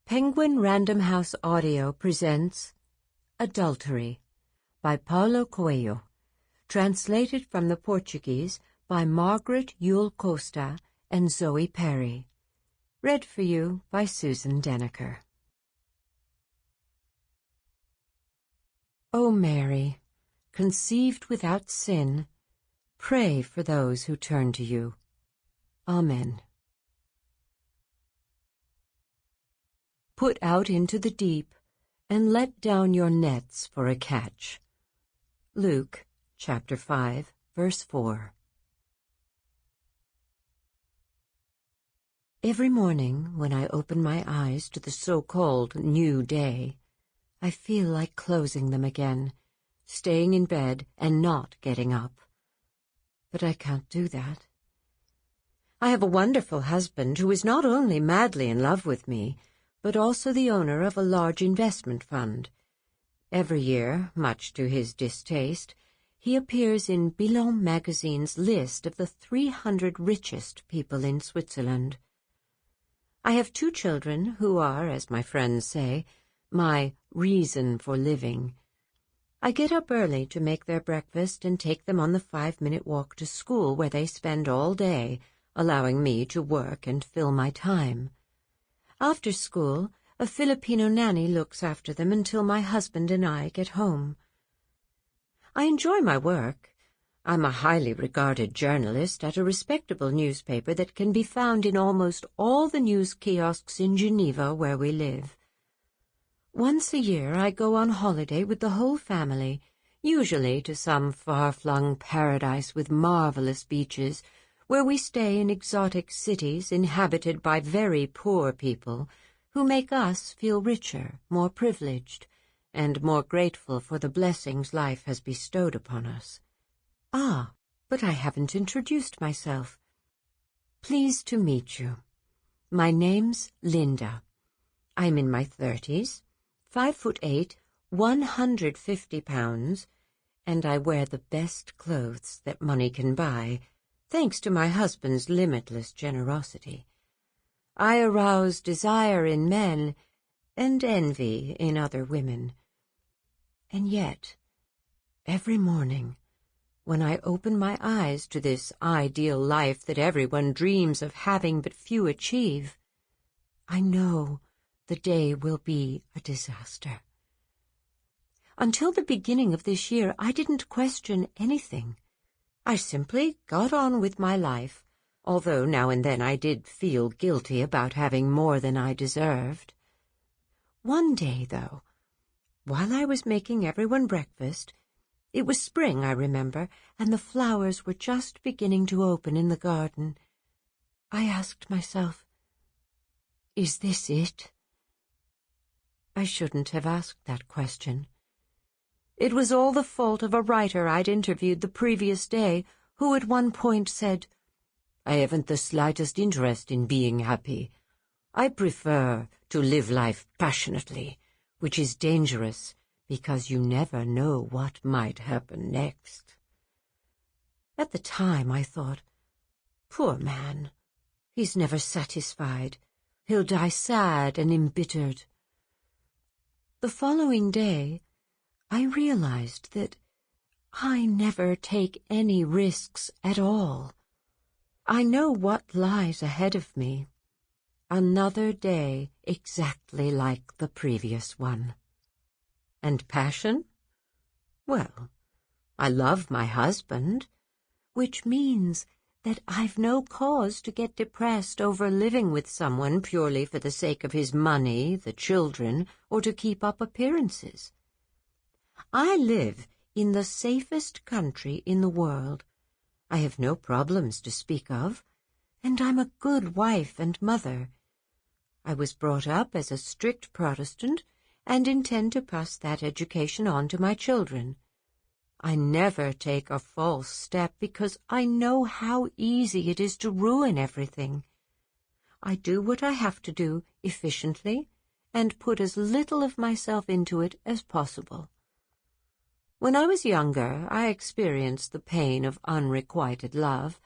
Penguin Random House Audio presents Adultery by Paulo Coelho, translated from the Portuguese by Margaret Yule Costa and Zoe Perry. Read for you by Susan Denaker. O Mary, conceived without sin, pray for those who turn to you. Amen. Put out into the deep, and let down your nets for a catch. Luke, chapter 5, verse 4. Every morning, when I open my eyes to the so-called new day, I feel like closing them again, staying in bed and not getting up. But I can't do that. I have a wonderful husband who is not only madly in love with me, but also the owner of a large investment fund. Every year, much to his distaste, he appears in Bilan magazine's list of the 300 richest people in Switzerland. I have 2 children who are, as my friends say, my reason for living. I get up early to make their breakfast and take them on the 5-minute walk to school, where they spend all day, allowing me to work and fill my time. After school, a Filipino nanny looks after them until my husband and I get home. I enjoy my work. I'm a highly regarded journalist at a respectable newspaper that can be found in almost all the news kiosks in Geneva where we live. Once a year I go on holiday with the whole family, usually to some far-flung paradise with marvelous beaches, where we stay in exotic cities inhabited by very poor people who make us feel richer, more privileged, and more grateful for the blessings life has bestowed upon us. Ah, but I haven't introduced myself. Pleased to meet you. My name's Linda. I'm in my 30s, 5'8", 150 pounds, and I wear the best clothes that money can buy, thanks to my husband's limitless generosity. I arouse desire in men and envy in other women. And yet, every morning, when I open my eyes to this ideal life that everyone dreams of having but few achieve, I know the day will be a disaster. Until the beginning of this year, I didn't question anything. I simply got on with my life, although now and then I did feel guilty about having more than I deserved. One day, though, while I was making everyone breakfast, it was spring, I remember, and the flowers were just beginning to open in the garden, I asked myself, is this it? I shouldn't have asked that question. It was all the fault of a writer I'd interviewed the previous day, who at one point said, "I haven't the slightest interest in being happy. I prefer to live life passionately, which is dangerous because you never know what might happen next." At the time I thought, poor man, he's never satisfied. He'll die sad and embittered. The following day, I realized that I never take any risks at all. I know what lies ahead of me. Another day exactly like the previous one. And passion? Well, I love my husband, which means that I've no cause to get depressed over living with someone purely for the sake of his money, the children, or to keep up appearances. I live in the safest country in the world. I have no problems to speak of, and I'm a good wife and mother. I was brought up as a strict Protestant and intend to pass that education on to my children. I never take a false step because I know how easy it is to ruin everything. I do what I have to do efficiently and put as little of myself into it as possible. When I was younger, I experienced the pain of unrequited love,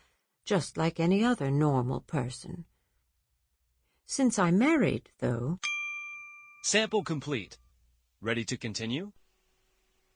just like any other normal person. Since I married, though, Sample complete. Ready to continue?